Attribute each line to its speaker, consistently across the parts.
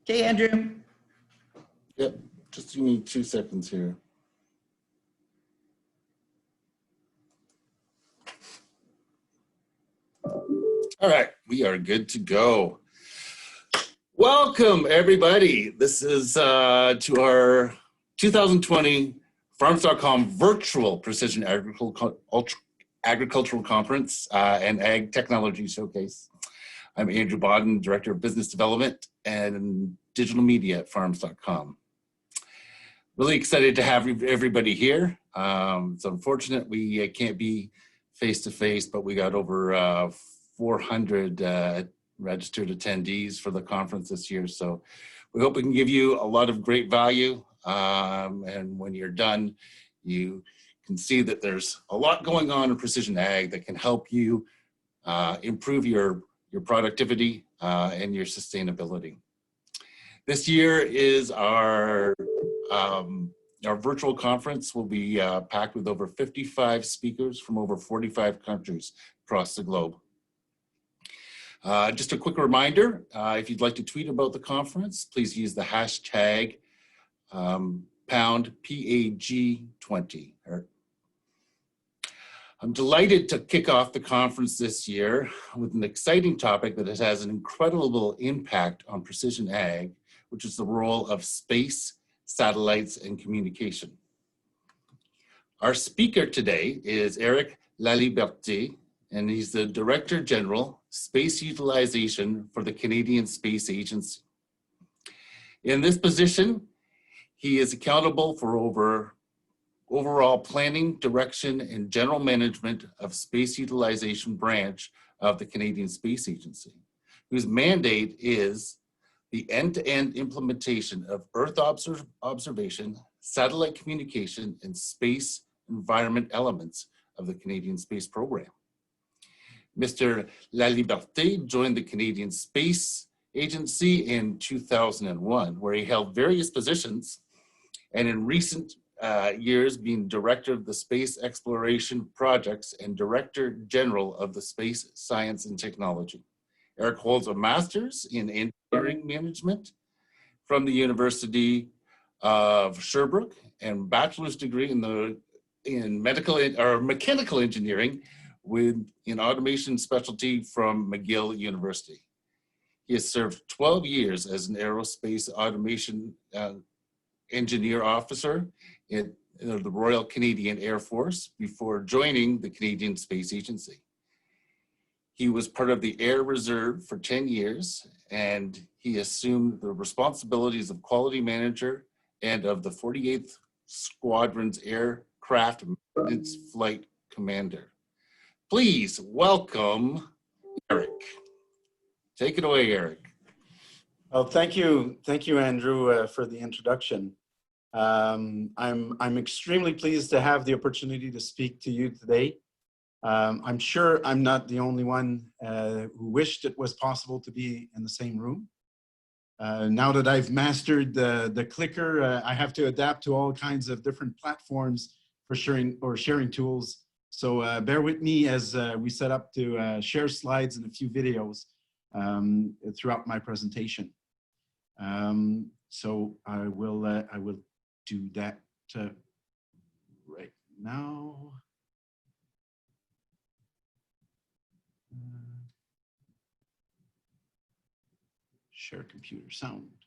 Speaker 1: Okay, Andrew.
Speaker 2: Yep, just give me 2 seconds here. All right, we are good to go. Welcome, everybody. This is to our 2020 Farms.com virtual Precision Agricultural Conference and Ag Technology Showcase. I'm Andrew Bodden, Director of Business Development and Digital Media at Farms.com. Really excited to have everybody here. It's unfortunate we can't be face-to-face, but we got over 400 registered attendees for the conference this year. So we hope we can give you a lot of great value. And when you're done, you can see that there's a lot going on in precision ag that can help you improve your productivity and your sustainability. This year is our virtual conference will be packed with over 55 speakers from over 45 countries across the globe. Just a quick reminder, if you'd like to tweet about the conference, please use the hashtag #PAG20. I'm delighted to kick off the conference this year with an exciting topic that has an incredible impact on precision ag, which is the role of space, satellites, and communication. Our speaker today is Eric Laliberté, and he's the Director General, Space Utilization for the Canadian Space Agency. In this position, he is accountable for overall planning, direction, and general management of space utilization branch of the Canadian Space Agency, whose mandate is the end-to-end implementation of Earth observation, satellite communication, and space environment elements of the Canadian Space Program. Mr. Laliberté joined the Canadian Space Agency in 2001, where he held various positions, and in recent years being Director of the Space Exploration Projects and Director General of the Space Science and Technology. Eric holds a Master's in Engineering Management from the University of Sherbrooke and bachelor's degree in mechanical engineering in automation specialty from McGill University. He has served 12 years as an aerospace automation engineer officer in the Royal Canadian Air Force before joining the Canadian Space Agency. He was part of the Air Reserve for 10 years, and he assumed the responsibilities of quality manager and of the 48th Squadron's Aircraft Maintenance Flight Commander. Please welcome Eric. Take it away, Eric.
Speaker 3: Well, thank you, Andrew, for the introduction. I'm extremely pleased to have the opportunity to speak to you today. I'm sure I'm not the only one who wished it was possible to be in the same room. Now that I've mastered the clicker, I have to adapt to all kinds of different platforms for sharing tools. So bear with me as we set up to share slides and a few videos throughout my presentation. So I will do that right now. Share computer sound.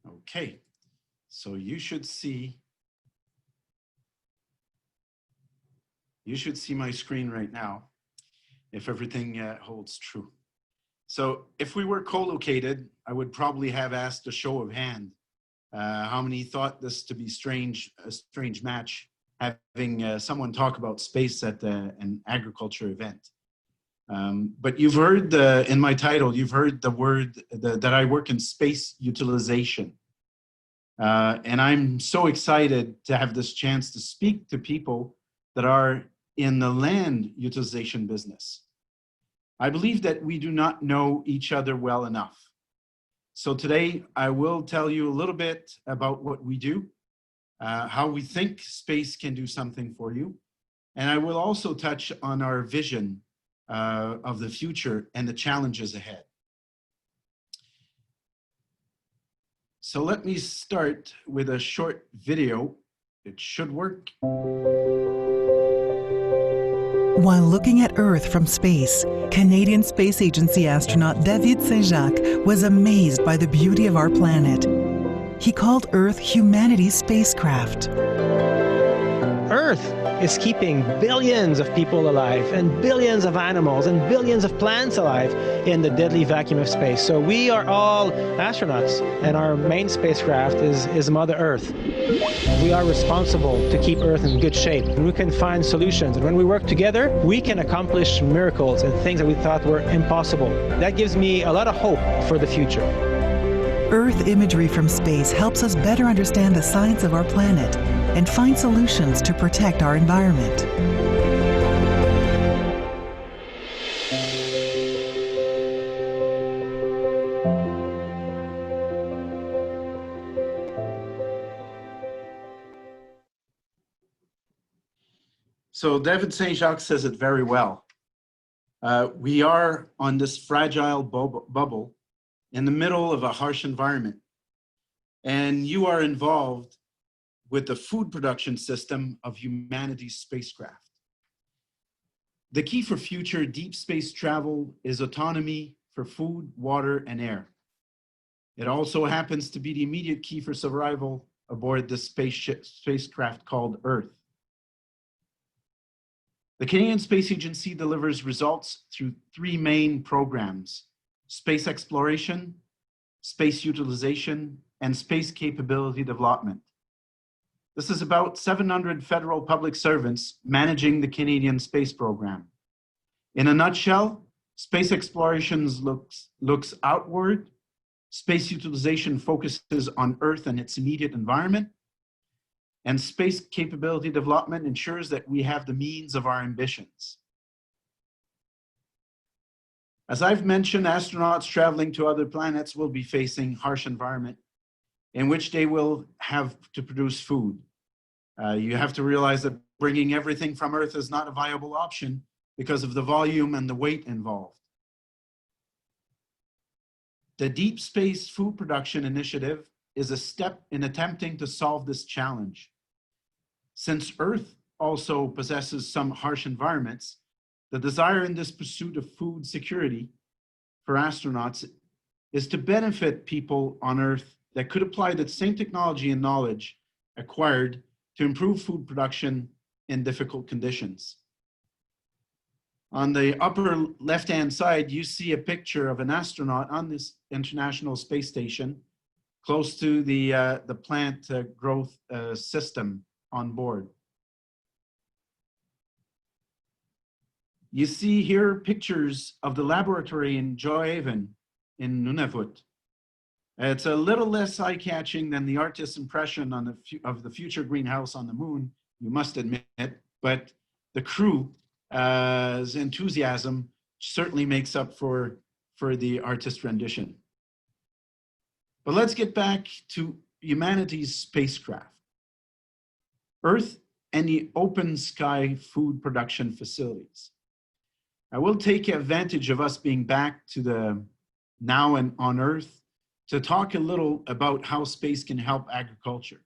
Speaker 3: Okay, so you should see my screen right now if everything holds true. So if we were co-located, I would probably have asked a show of hand how many thought this to be a strange match, having someone talk about space at an agriculture event. But you've heard in my title, you've heard the word that I work in space utilization. And I'm so excited to have this chance to speak to people that are in the land utilization business. I believe that we do not know each other well enough. So today I will tell you a little bit about what we do, how we think space can do something for you. And I will also touch on our vision of the future and the challenges ahead. So let me start with a short video. It should work.
Speaker 1: While looking at Earth from space, Canadian Space Agency astronaut David Saint-Jacques was amazed by the beauty of our planet. He called Earth humanity's spacecraft.
Speaker 4: Earth is keeping billions of people alive and billions of animals and billions of plants alive in the deadly vacuum of space. So we are all astronauts, and our main spacecraft is Mother Earth. We are responsible to keep Earth in good shape. We can find solutions, and when we work together, we can accomplish miracles and things that we thought were impossible. That gives me a lot of hope for the future.
Speaker 1: Earth imagery from space helps us better understand the science of our planet and find solutions to protect our environment.
Speaker 3: So David Saint-Jacques says it very well. We are on this fragile bubble in the middle of a harsh environment, and you are involved with the food production system of humanity's spacecraft. The key for future deep space travel is autonomy for food, water, and air. It also happens to be the immediate key for survival aboard this spacecraft called Earth. The Canadian Space Agency delivers results through three main programs: space exploration, space utilization, and space capability development. This is about 700 federal public servants managing the Canadian space program. In a nutshell, space exploration looks outward, space utilization focuses on Earth and its immediate environment, and space capability development ensures that we have the means of our ambitions. As I've mentioned, astronauts traveling to other planets will be facing harsh environment in which they will have to produce food. You have to realize that bringing everything from Earth is not a viable option because of the volume and the weight involved. The Deep Space Food Production Initiative is a step in attempting to solve this challenge. Since Earth also possesses some harsh environments, the desire in this pursuit of food security for astronauts is to benefit people on Earth that could apply the same technology and knowledge acquired to improve food production in difficult conditions. On the upper left-hand side, you see a picture of an astronaut on this International Space Station close to the plant growth system on board. You see here pictures of the laboratory in Johaven in Nunavut. It's a little less eye-catching than the artist's impression on of the future greenhouse on the moon, you must admit, but the crew's enthusiasm certainly makes up for the artist's rendition. But let's get back to humanity's spacecraft. Earth and the open sky food production facilities. I will take advantage of us being back to the now and on Earth to talk a little about how space can help agriculture.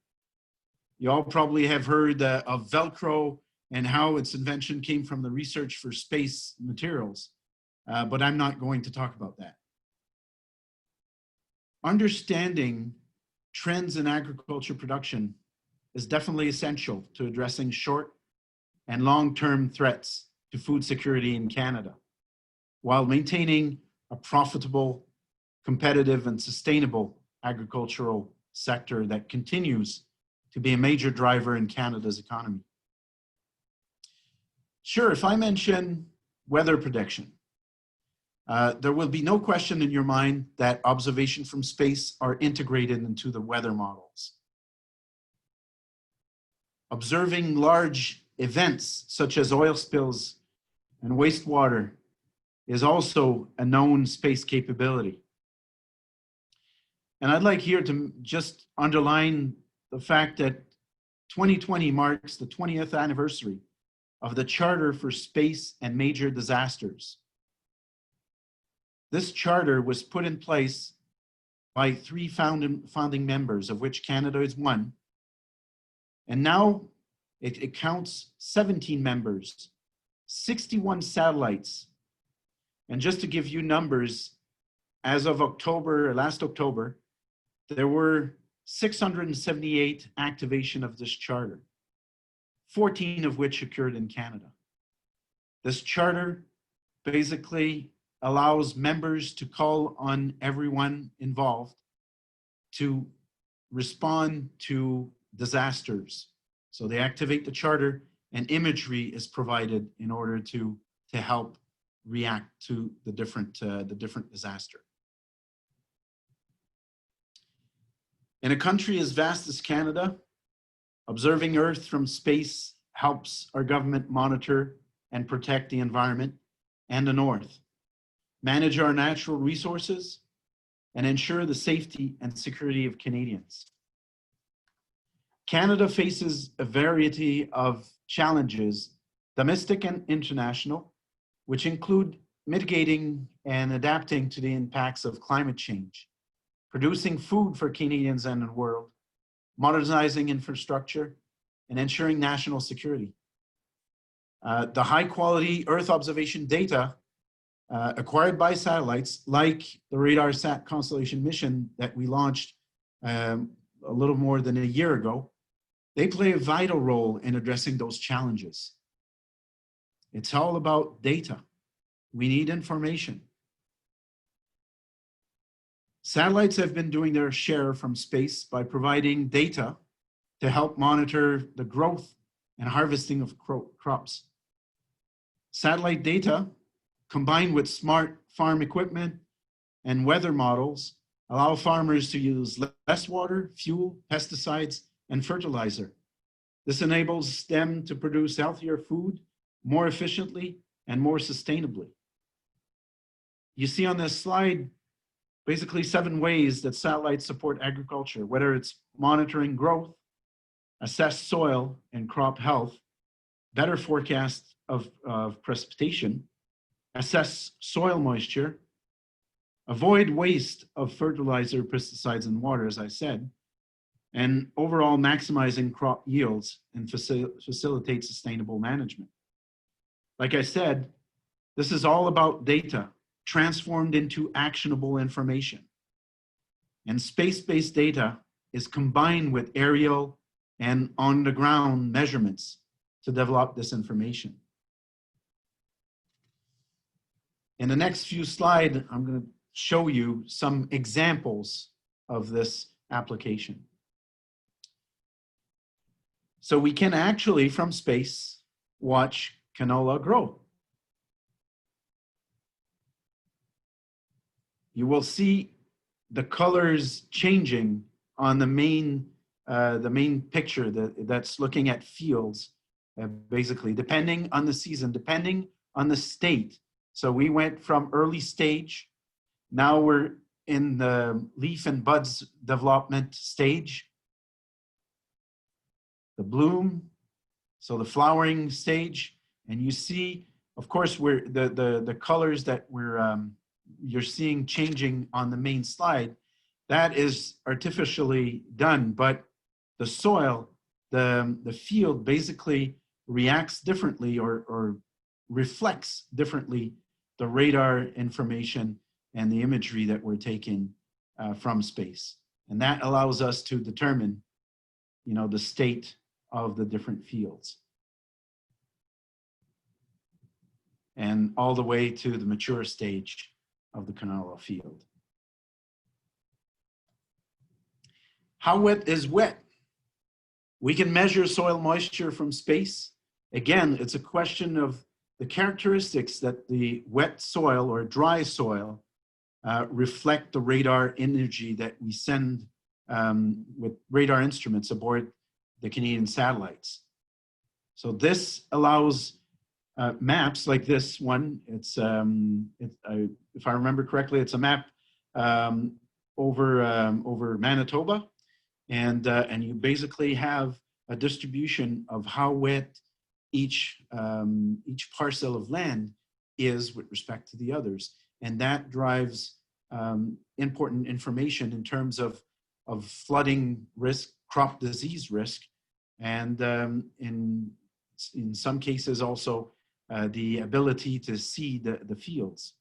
Speaker 3: You all probably have heard of Velcro and how its invention came from the research for space materials, but I'm not going to talk about that. Understanding trends in agriculture production is definitely essential to addressing short and long-term threats to food security in Canada, while maintaining a profitable, competitive, and sustainable agricultural sector that continues to be a major driver in Canada's economy. Sure, if I mention weather prediction, there will be no question in your mind that observation from space are integrated into the weather models. Observing large events such as oil spills and wastewater is also a known space capability. And I'd like here to just underline the fact that 2020 marks the 20th anniversary of the Charter for Space and Major Disasters. This charter was put in place by 3 founding members, of which Canada is one. And now it counts 17 members, 61 satellites. And just to give you numbers, as of last October, there were 678 activation of this charter, 14 of which occurred in Canada. This charter basically allows members to call on everyone involved to respond to disasters. So they activate the charter, and imagery is provided in order to help react to the different disaster. In a country as vast as Canada, observing Earth from space helps our government monitor and protect the environment and the North, manage our natural resources, and ensure the safety and security of Canadians. Canada faces a variety of challenges, domestic and international, which include mitigating and adapting to the impacts of climate change, producing food for Canadians and the world, modernizing infrastructure, and ensuring national security. The high quality Earth observation data acquired by satellites, like the RadarSat constellation mission that we launched a little more than a year ago, they play a vital role in addressing those challenges. It's all about data. We need information. Satellites have been doing their share from space by providing data to help monitor the growth and harvesting of crops. Satellite data, combined with smart farm equipment and weather models, allow farmers to use less water, fuel, pesticides, and fertilizer. This enables them to produce healthier food more efficiently and more sustainably. You see on this slide basically 7 ways that satellites support agriculture, whether it's monitoring growth, assess soil and crop health, better forecast of precipitation, assess soil moisture, avoid waste of fertilizer, pesticides, and water, as I said, and overall maximizing crop yields and facilitate sustainable management. Like I said, this is all about data transformed into actionable information. And space-based data is combined with aerial and on-the-ground measurements to develop this information. In the next few slides, I'm going to show you some examples of this application. So we can actually, from space, watch canola grow. You will see the colors changing on the main picture that's looking at fields, basically, depending on the season, depending on the state. So we went from early stage, now we're in the leaf and buds development stage, the bloom, so the flowering stage, and you see, of course, the colors that you're seeing changing on the main slide, that is artificially done, but the soil, the field basically reacts differently or reflects differently the radar information and the imagery that we're taking from space. And that allows us to determine, the state of the different fields. And all the way to the mature stage of the canola field. How wet is wet? We can measure soil moisture from space. Again, it's a question of the characteristics that the wet soil or dry soil reflect the radar energy that we send with radar instruments aboard the Canadian satellites. So this allows maps like this one. It's if I remember correctly, it's a map over Manitoba, and you basically have a distribution of how wet each parcel of land is with respect to the others. And that drives important information in terms of flooding risk, crop disease risk, and in some cases also the ability to see the fields.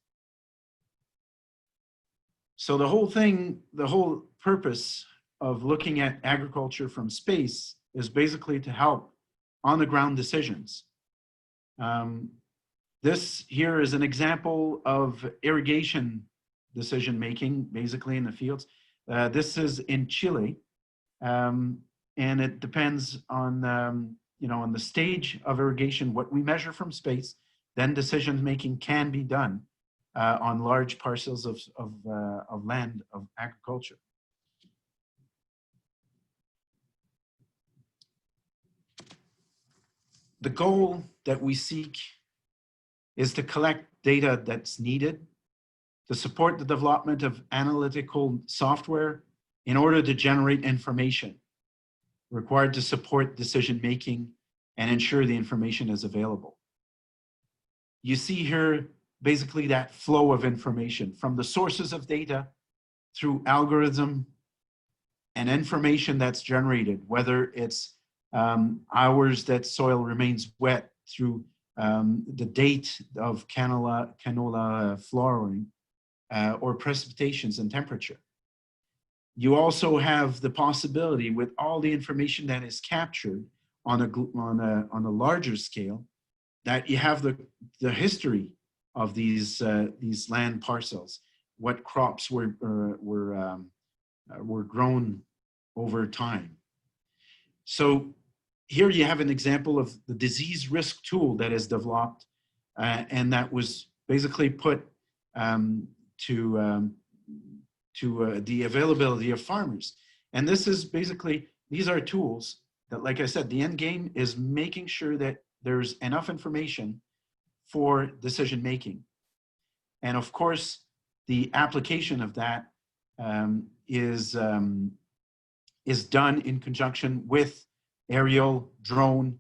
Speaker 3: So the whole purpose of looking at agriculture from space is basically to help on the ground decisions. This here is an example of irrigation decision making, basically in the fields. This is in Chile, and it depends on on the stage of irrigation, what we measure from space. Then decision making can be done on large parcels of land of agriculture. The goal that we seek is to collect data that's needed to support the development of analytical software in order to generate information required to support decision-making and ensure the information is available. You see here basically that flow of information from the sources of data through algorithm and information that's generated, whether it's hours that soil remains wet through the date of canola flowering or precipitations and temperature. You also have the possibility with all the information that is captured on a larger scale that you have the history of these land parcels, what crops were grown over time. So here you have an example of the disease risk tool that is developed and that was basically put to the availability of farmers. And this is basically, these are tools that, like I said, the end game is making sure that there's enough information for decision making. And of course, the application of that is done in conjunction with aerial, drone,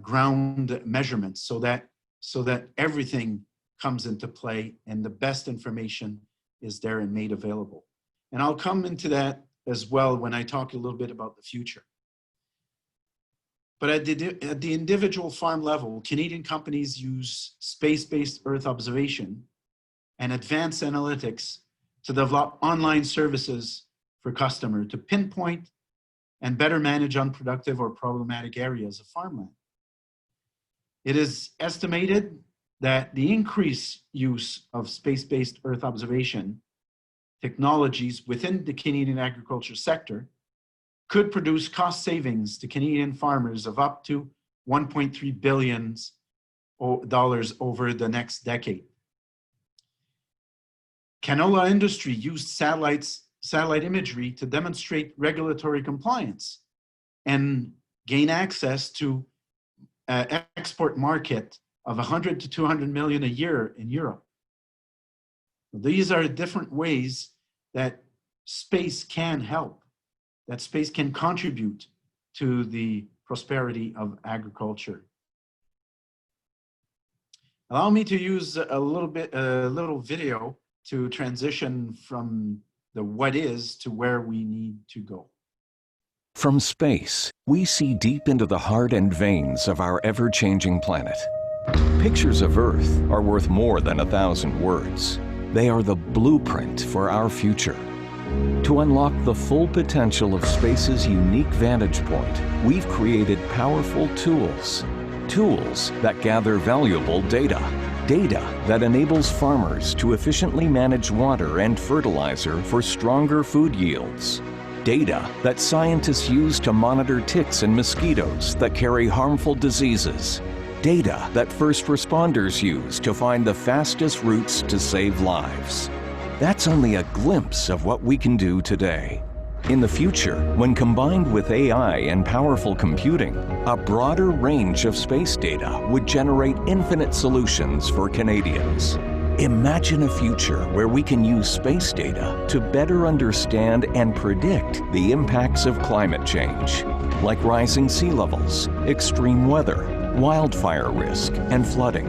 Speaker 3: ground measurements, so that everything comes into play and the best information is there and made available. And I'll come into that as well when I talk a little bit about the future. But at the individual farm level, Canadian companies use space-based Earth observation and advanced analytics to develop online services for customers to pinpoint and better manage unproductive or problematic areas of farmland. It is estimated that the increased use of space-based Earth observation technologies within the Canadian agriculture sector could produce cost savings to Canadian farmers of up to $1.3 billion over the next decade. Canola industry used satellite imagery to demonstrate regulatory compliance and gain access to export market of 100 to 200 million a year in Europe. These are different ways that space can help, that space can contribute to the prosperity of agriculture. Allow me to use a little video to transition from the what is to where we need to go.
Speaker 5: From space, we see deep into the heart and veins of our ever-changing planet. Pictures of Earth are worth more than 1,000 words. They are the blueprint for our future. To unlock the full potential of space's unique vantage point, we've created powerful tools. Tools that gather valuable data. Data that enables farmers to efficiently manage water and fertilizer for stronger food yields. Data that scientists use to monitor ticks and mosquitoes that carry harmful diseases. Data that first responders use to find the fastest routes to save lives. That's only a glimpse of what we can do today. In the future, when combined with AI and powerful computing, a broader range of space data would generate infinite solutions for Canadians. Imagine a future where we can use space data to better understand and predict the impacts of climate change, like rising sea levels, extreme weather, wildfire risk, and flooding.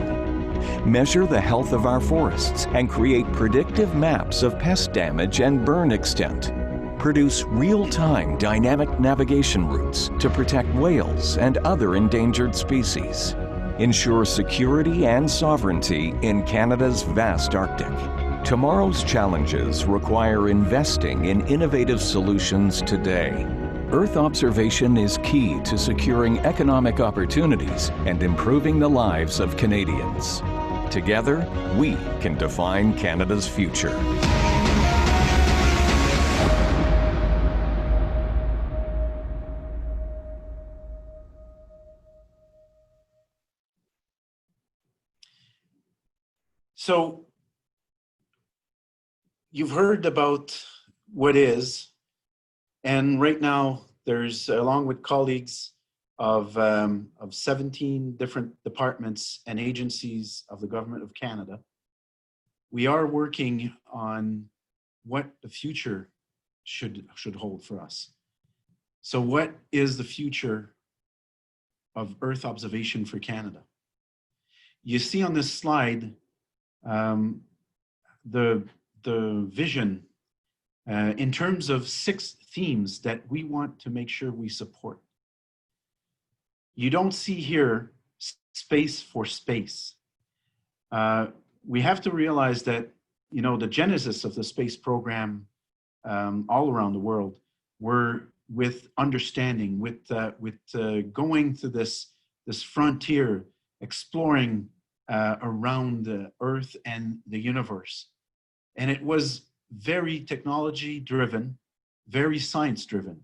Speaker 5: Measure the health of our forests and create predictive maps of pest damage and burn extent. Produce real-time dynamic navigation routes to protect whales and other endangered species. Ensure security and sovereignty in Canada's vast Arctic. Tomorrow's challenges require investing in innovative solutions today. Earth observation is key to securing economic opportunities and improving the lives of Canadians. Together, we can define Canada's future.
Speaker 3: So you've heard about what is, and right now there's, along with colleagues of 17 different departments and agencies of the Government of Canada, we are working on what the future should hold for us. So what is the future of Earth observation for Canada? You see on this slide the vision in terms of 6 themes that we want to make sure we support. You don't see here space for space. We have to realize that, you know, the genesis of the space program all around the world were with understanding, with going to this frontier, exploring around the Earth and the universe. And it was very technology driven, very science driven.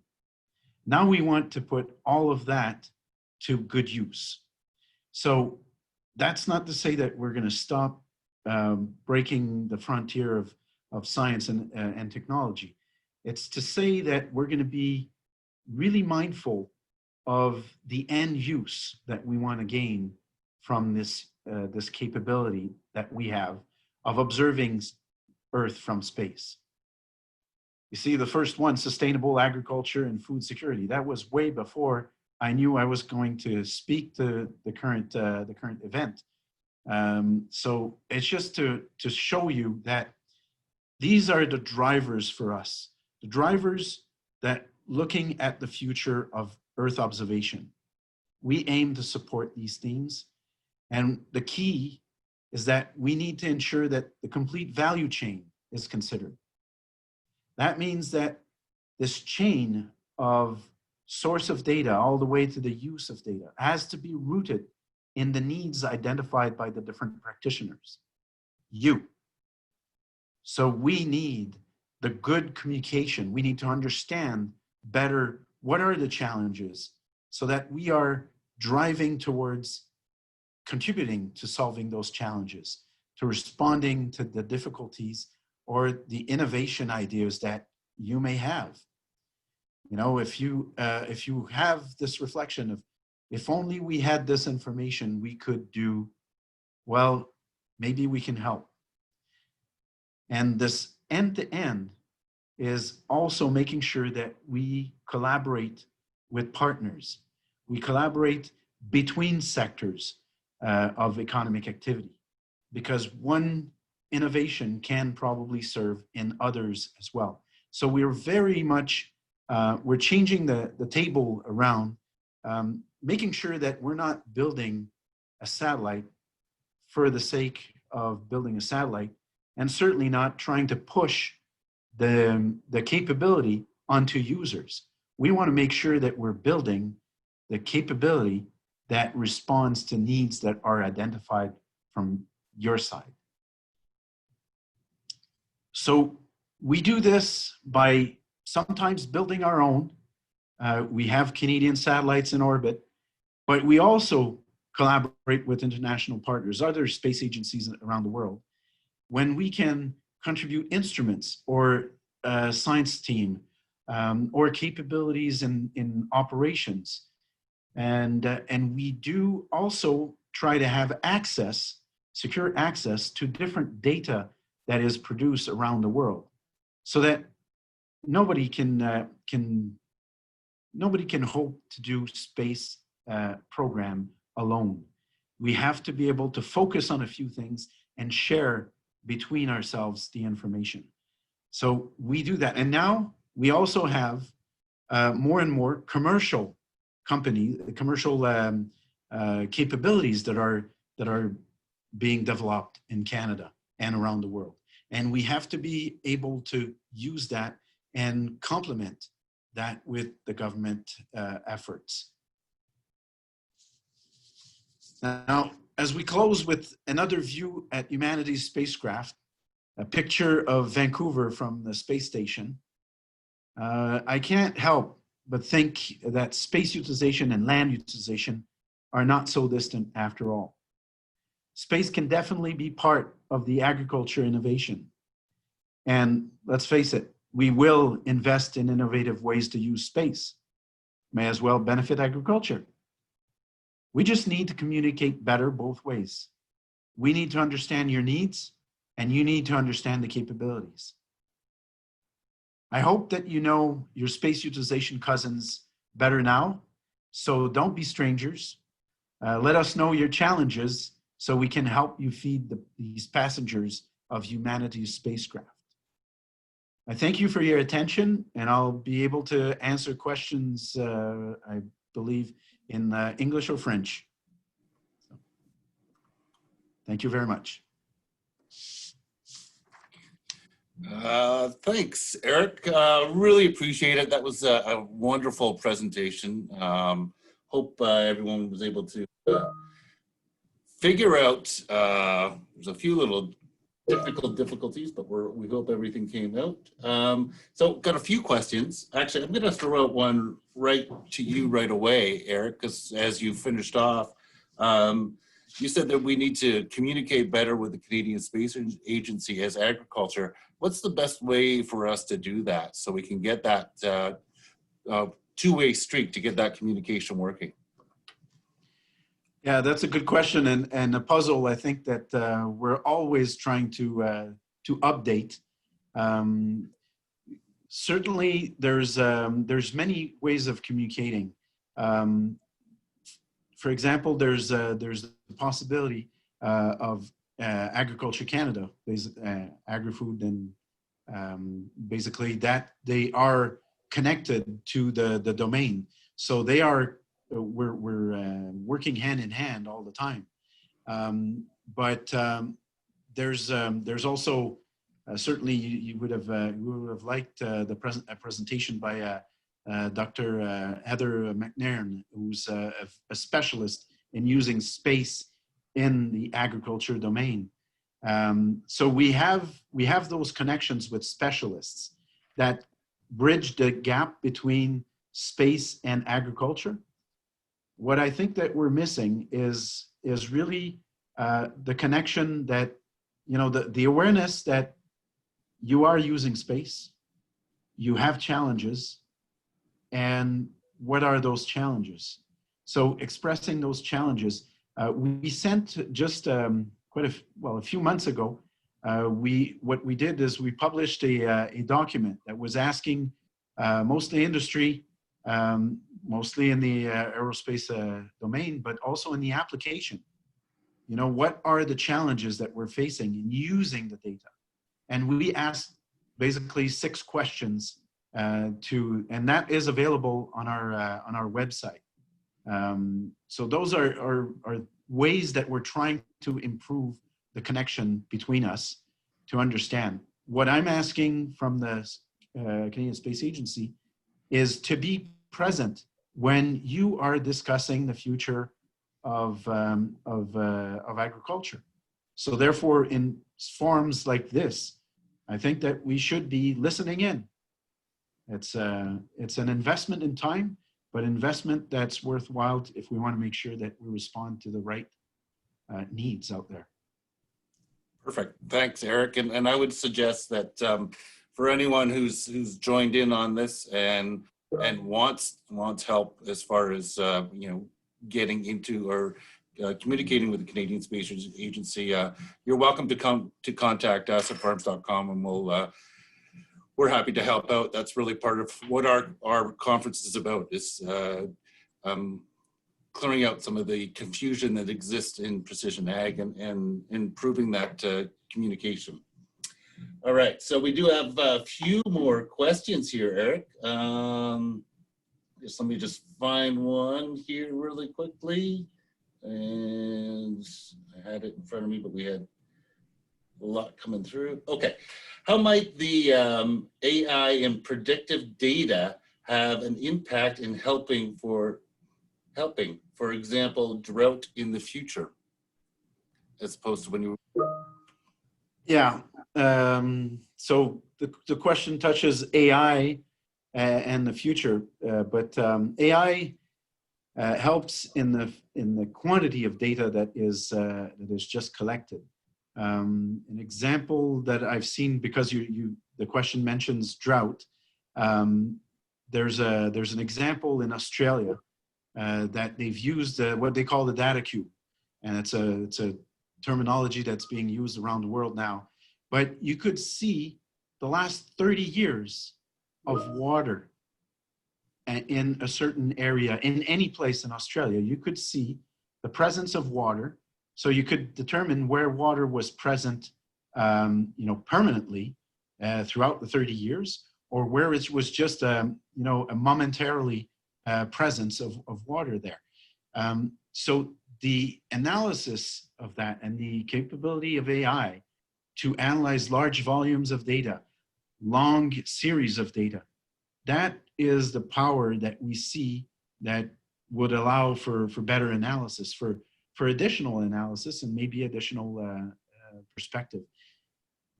Speaker 3: Now we want to put all of that to good use. So that's not to say that we're going to stop breaking the frontier of science and technology. It's to say that we're going to be really mindful of the end use that we want to gain from this capability that we have of observing Earth from space. You see, the first one, sustainable agriculture and food security, that was way before I knew I was going to speak to the current event. So it's just to show you that these are the drivers for us, the drivers that looking at the future of Earth observation. We aim to support these themes. And the key is that we need to ensure that the complete value chain is considered. That means that this chain of source of data all the way to the use of data has to be rooted in the needs identified by the different practitioners, you. So we need the good communication. We need to understand better what are the challenges so that we are driving towards contributing to solving those challenges, to responding to the difficulties or the innovation ideas that you may have. You know, if you have this reflection of, if only we had this information, we could do, well, maybe we can help. And this end-to-end is also making sure that we collaborate with partners. We collaborate between sectors of economic activity, because one innovation can probably serve in others as well. So we're very much, we're changing the table around, making sure that we're not building a satellite for the sake of building a satellite, and certainly not trying to push the capability onto users. We want to make sure that we're building the capability that responds to needs that are identified from your side. So we do this by sometimes building our own. We have Canadian satellites in orbit, but we also collaborate with international partners, other space agencies around the world, when we can contribute instruments or a science team or capabilities in operations. And we do also try to have access, secure access to different data that is produced around the world, so that nobody can hope to do space program alone. We have to be able to focus on a few things and share between ourselves the information. So we do that. And now we also have more and more commercial capabilities that are being developed in Canada and around the world. And we have to be able to use that and complement that with the government efforts. Now, as we close with another view at humanity's spacecraft, a picture of Vancouver from the space station, I can't help but think that space utilization and land utilization are not so distant after all. Space can definitely be part of the agriculture innovation. And let's face it, we will invest in innovative ways to use space. May as well benefit agriculture. We just need to communicate better both ways. We need to understand your needs, and you need to understand the capabilities. I hope that you know your space utilization cousins better now, so don't be strangers. Let us know your challenges so we can help you feed these passengers of humanity's spacecraft. I thank you for your attention, and I'll be able to answer questions, I believe, in English or French. So, thank you very much.
Speaker 2: Thanks, Eric. Really appreciate it. That was a wonderful presentation. Hope everyone was able to figure out, there's a few little difficulties, but we hope everything came out. So got a few questions. Actually, I'm going to throw out one right to you right away, Eric, because as you finished off, you said that we need to communicate better with the Canadian Space Agency as agriculture. What's the best way for us to do that so we can get that two-way street to get that communication working?
Speaker 3: Yeah, that's a good question and a puzzle. I think that we're always trying to update. Certainly, there's many ways of communicating. For example, there's the possibility of Agriculture Canada, agri-food, and basically that they are connected to the domain. So they are. We're working hand in hand all the time, but there's also certainly you would have liked a presentation by Dr. Heather McNairn, who's a specialist in using space in the agriculture domain. So we have those connections with specialists that bridge the gap between space and agriculture. What I think that we're missing is really the connection that, you know, the awareness that you are using space, you have challenges, and what are those challenges? So expressing those challenges, we sent just a few months ago, what we did is we published a document that was asking mostly industry, mostly in the aerospace domain, but also in the application. You know, what are the challenges that we're facing in using the data? And we asked basically 6 questions and that is available on our website. So those are ways that we're trying to improve the connection between us to understand. What I'm asking from the Canadian Space Agency is to be present when you are discussing the future of agriculture. So therefore, in forums like this, I think that we should be listening in. It's an investment in time, but investment that's worthwhile if we want to make sure that we respond to the right needs out there.
Speaker 2: Perfect. Thanks, Eric. And I would suggest that for anyone who's joined in on this and wants help as far as getting into or communicating with the Canadian Space Agency, you're welcome to come to contact us at Farms.com, and we're happy to help out. That's really part of what our conference is about, is clearing out some of the confusion that exists in precision ag and improving that communication. All right, so we do have a few more questions here, Eric. Let me just find one here really quickly. And I had it in front of me, but we had a lot coming through. Okay, how might the AI and predictive data have an impact in helping, for example, drought in the future, as opposed to when you...
Speaker 3: Yeah, so the question touches AI and the future, but AI helps in the quantity of data that is just collected. An example that I've seen, because the question mentions drought, there's an example in Australia that they've used what they call the data cube, and it's a terminology that's being used around the world now. But you could see the last 30 years of water in a certain area, in any place in Australia. You could see the presence of water, so you could determine where water was present, permanently throughout the 30 years, or where it was just a momentarily presence of water there. So the analysis of that and the capability of AI to analyze large volumes of data, long series of data, that is the power that we see that would allow for better analysis, for additional analysis and maybe additional perspective.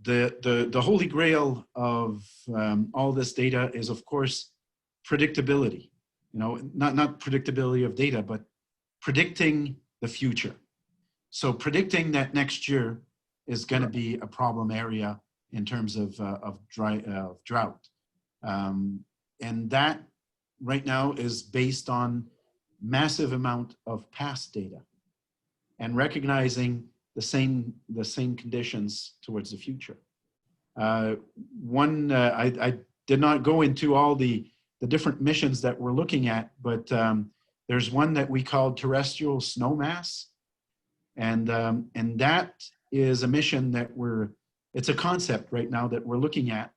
Speaker 3: The holy grail of all this data is, of course, predictability. Not predictability of data, but predicting the future. So predicting that next year is going to be a problem area in terms of drought. And that right now is based on massive amount of past data and recognizing the same conditions towards the future. I did not go into all the different missions that we're looking at, but there's one that we call terrestrial snow mass. And that is a mission that it's a concept right now that we're looking at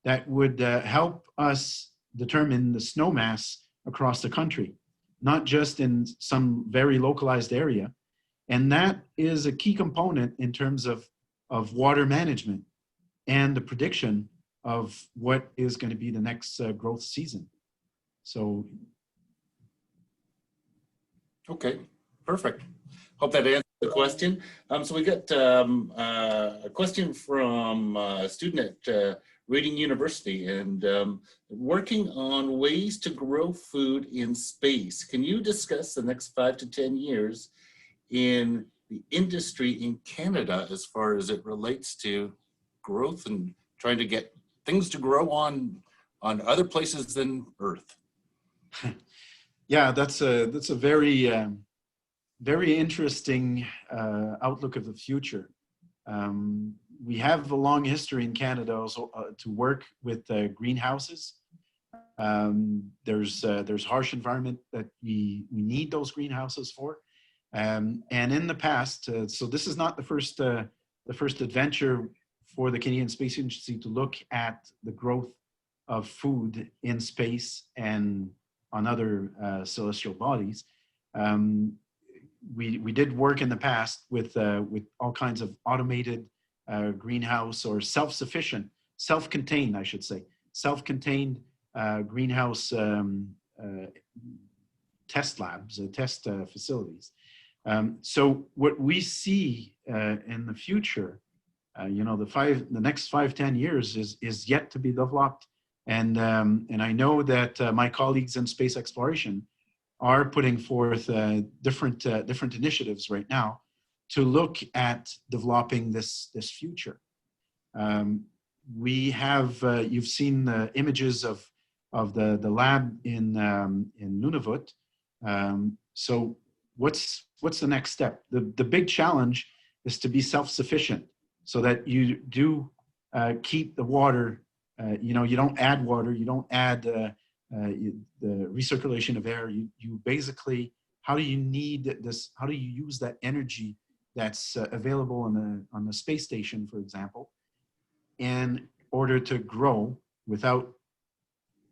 Speaker 3: that would help us determine the snow mass across the country, not just in some very localized area. And that is a key component in terms of water management and the prediction of what is going to be the next growth season. So.
Speaker 2: Okay, perfect. Hope that answers the question. So we got a question from a student at Reading University, and working on ways to grow food in space. Can you discuss the next 5 to 10 years in the industry in Canada as far as it relates to growth and trying to get things to grow on other places than Earth?
Speaker 3: Yeah, that's a very interesting outlook of the future. We have a long history in Canada also to work with greenhouses. There's harsh environment that we need those greenhouses for. And in the past, so this is not the first adventure for the Canadian Space Agency to look at the growth of food in space and on other celestial bodies. We did work in the past with all kinds of automated greenhouse or self-sufficient, self-contained, I should say, self-contained greenhouse test labs, test facilities. So what we see in the future, the next 5-10 years is yet to be developed, and I know that my colleagues in space exploration are putting forth different initiatives right now to look at developing this future. We have you've seen the images of the lab in Nunavut. So what's the next step? The big challenge is to be self-sufficient, so that you do keep the water. You don't add water. You don't add the recirculation of air. You basically how do you need this? How do you use that energy that's available on the space station, for example, in order to grow without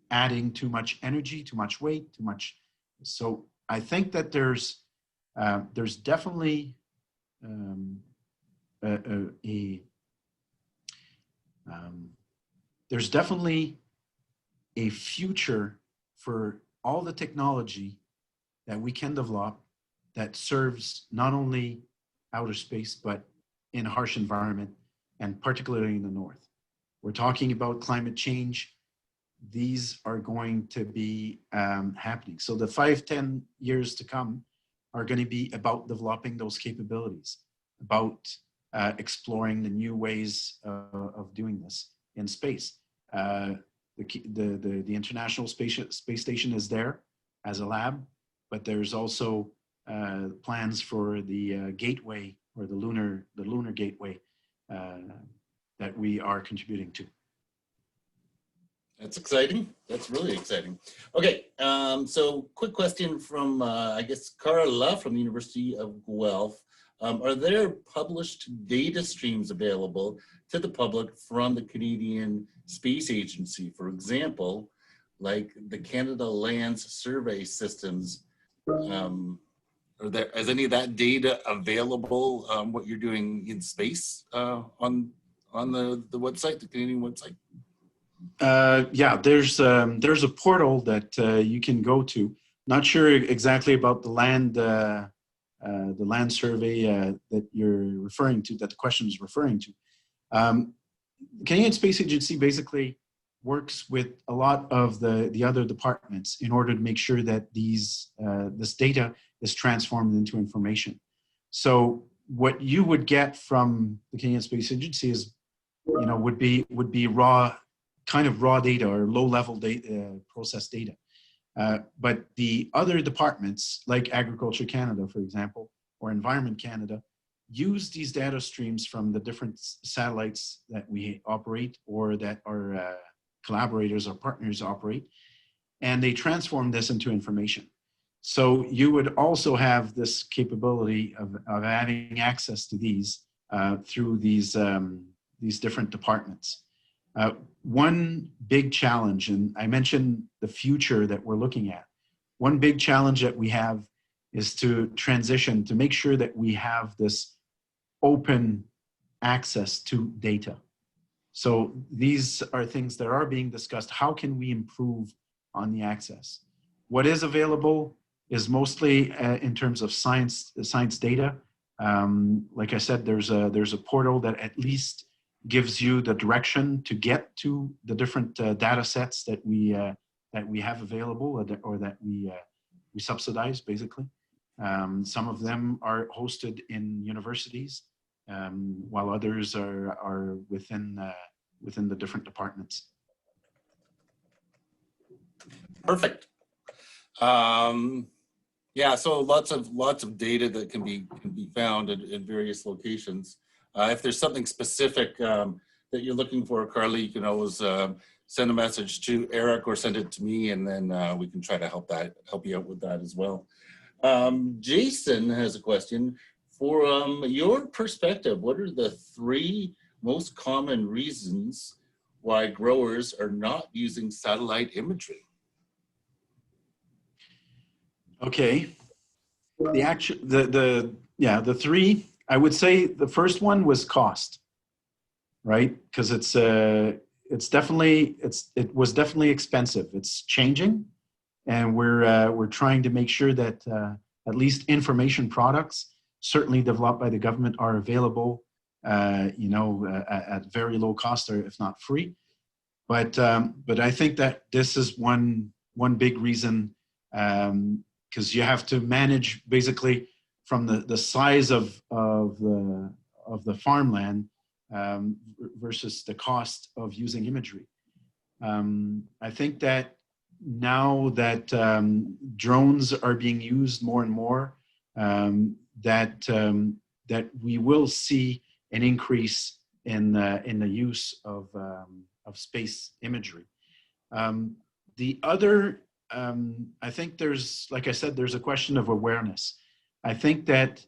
Speaker 3: adding too much energy, too much weight, too much. So I think that there's definitely there's definitely a future for all the technology that we can develop that serves not only outer space, but in a harsh environment, and particularly in the north. We're talking about climate change. These are going to be happening. So the 5-10 years to come are going to be about developing those capabilities, about exploring the new ways of doing this in space. The International Space Station is there as a lab, but there's also plans for the gateway, or the lunar gateway that we are contributing to.
Speaker 2: That's exciting. That's really exciting. Okay, so quick question from, I guess, Carla from the University of Guelph. Are there published data streams available to the public from the Canadian Space Agency? For example, like the Canada Lands Survey Systems. Is any of that data available, what you're doing in space on the website, the Canadian website?
Speaker 3: Yeah, there's a portal that you can go to. Not sure exactly about the land survey that you're referring to, that the question is referring to. Canadian Space Agency basically works with a lot of the other departments in order to make sure that this data is transformed into information. So what you would get from the Canadian Space Agency is, would be raw data or low-level data, processed data. But the other departments, like Agriculture Canada, for example, or Environment Canada, use these data streams from the different satellites that we operate, or that our collaborators or partners operate, and they transform this into information. So you would also have this capability of having access to these through these different departments. One big challenge, and I mentioned the future that we're looking at, one big challenge that we have is to transition, to make sure that we have this open access to data. So these are things that are being discussed. How can we improve on the access? What is available is mostly in terms of science data. Like I said, there's a portal that at least gives you the direction to get to the different data sets that we have available, or that we subsidize, basically. Some of them are hosted in universities, while others are within the different departments.
Speaker 2: Perfect. Yeah, so lots of data that can be found in various locations. If there's something specific that you're looking for, Carly, you can always send a message to Eric or send it to me, and then we can try to help you out with that as well. Jason has a question. For your perspective, what are the 3 most common reasons why growers are not using satellite imagery?
Speaker 3: Okay, the 3, I would say the first one was cost, right? Because it was definitely expensive. It's changing, and we're trying to make sure that at least information products, certainly developed by the government, are available, at very low cost, or if not free. But I think that this is one big reason, because you have to manage basically from the size of the farmland versus the cost of using imagery. I think that now that drones are being used more and more, that we will see an increase in the use of space imagery. The other I think there's, like I said, there's a question of awareness. I think that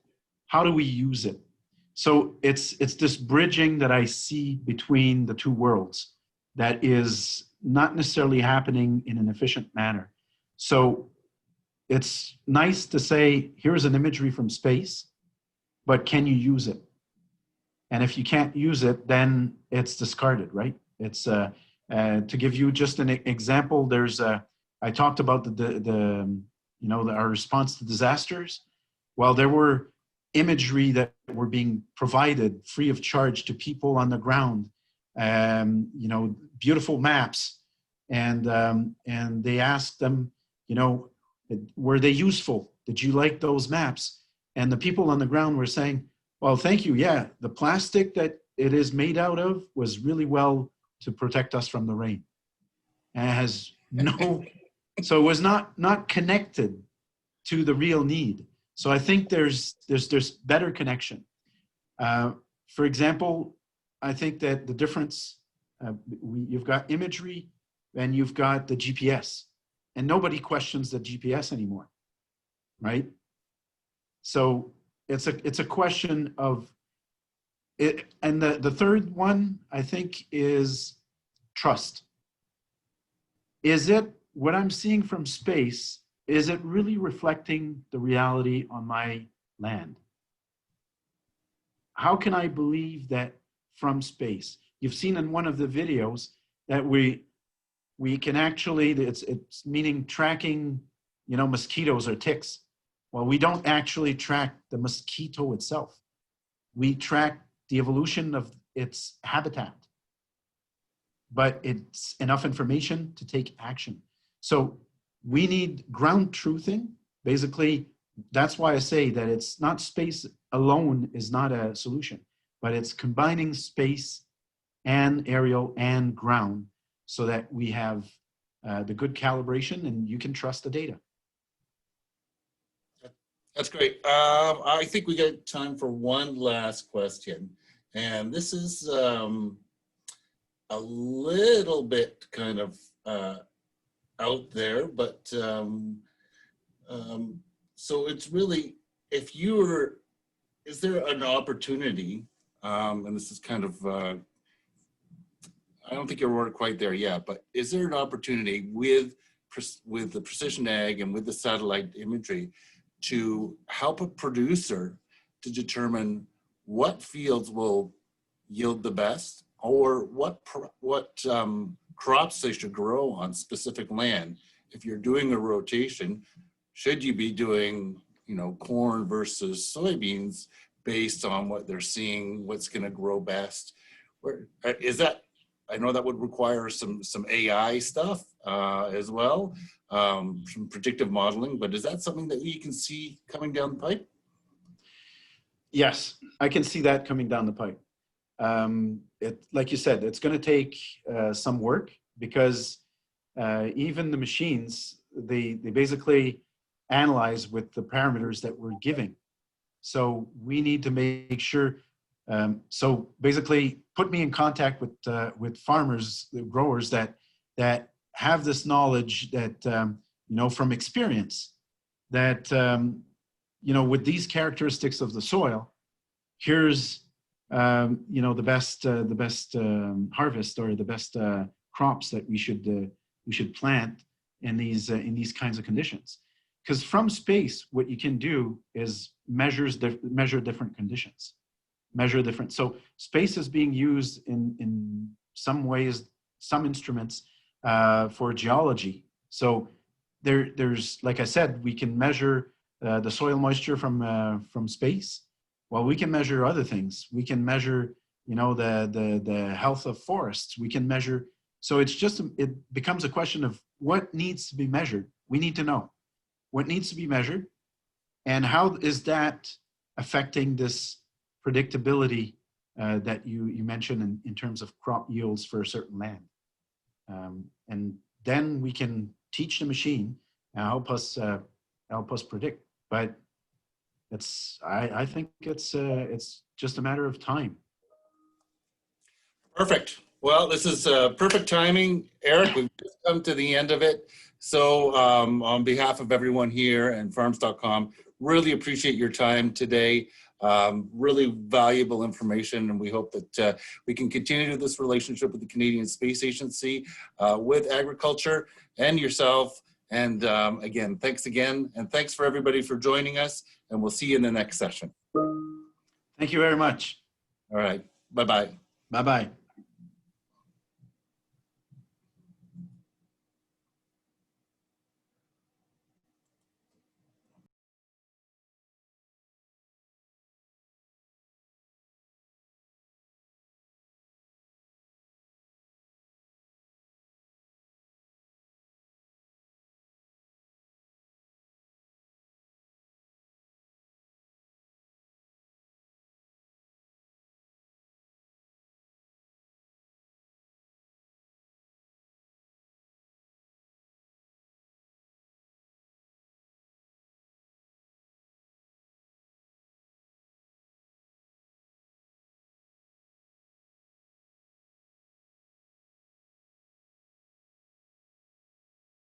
Speaker 3: how do we use it? So it's this bridging that I see between the two worlds that is not necessarily happening in an efficient manner. So it's nice to say, here's an imagery from space, but can you use it? And if you can't use it, then it's discarded, right? It's to give you just an example. There's I talked about our response to disasters. Well, there were imagery that were being provided free of charge to people on the ground. Beautiful maps, and they asked them, were they useful? Did you like those maps? And the people on the ground were saying, well, thank you. Yeah, the plastic that it is made out of was really well to protect us from the rain. And it has no, so it was not connected to the real need. So I think there's better connection. For example, I think that the difference, you've got imagery and you've got the GPS, and nobody questions the GPS anymore, right? So it's a question of it. And the third one, I think, is trust. Is it what I'm seeing from space, is it really reflecting the reality on my land? How can I believe that from space? You've seen in one of the videos that we can actually, it's meaning tracking, mosquitoes or ticks. Well, we don't actually track the mosquito itself. We track the evolution of its habitat, but it's enough information to take action. So we need ground truthing. Basically, that's why I say that it's not space alone is not a solution, but it's combining space and aerial and ground so that we have the good calibration and you can trust the data.
Speaker 2: That's great. I think we got time for one last question. And this is a little bit kind of out there, but so it's really, is there an opportunity, and this is kind of, I don't think you're quite there yet, but is there an opportunity with the precision ag and with the satellite imagery to help a producer to determine what fields will yield the best, or what crops they should grow on specific land? If you're doing a rotation, should you be doing, corn versus soybeans based on what they're seeing, what's going to grow best? Is that, I know that would require some AI stuff as well, some predictive modeling, but is that something that you can see coming down the pipe?
Speaker 3: Yes, I can see that coming down the pipe. Like you said, it's going to take some work, because even the machines, they basically analyze with the parameters that we're giving. So we need to make sure. So basically, put me in contact with farmers, growers that have this knowledge that from experience, that with these characteristics of the soil, here's the best harvest or the best crops that we should plant in these kinds of conditions. Because from space, what you can do is measure different conditions, measure different. So space is being used in some ways, some instruments for geology. So there's, like I said, we can measure the soil moisture from space. Well, we can measure other things. We can measure, the health of forests. We can measure. So it becomes a question of what needs to be measured. We need to know what needs to be measured, and how is that affecting this predictability that you mentioned in terms of crop yields for a certain land. And then we can teach the machine and help us predict. But I think it's just a matter of time.
Speaker 2: Perfect. Well, this is perfect timing. Eric, we've just come to the end of it. So on behalf of everyone here and Farms.com, really appreciate your time today. Really valuable information, and we hope that we can continue this relationship with the Canadian Space Agency, with agriculture and yourself. And again, thanks again. And thanks for everybody for joining us. And we'll see you in the next session.
Speaker 3: Thank you very much.
Speaker 2: All right. Bye-bye.
Speaker 3: Bye-bye.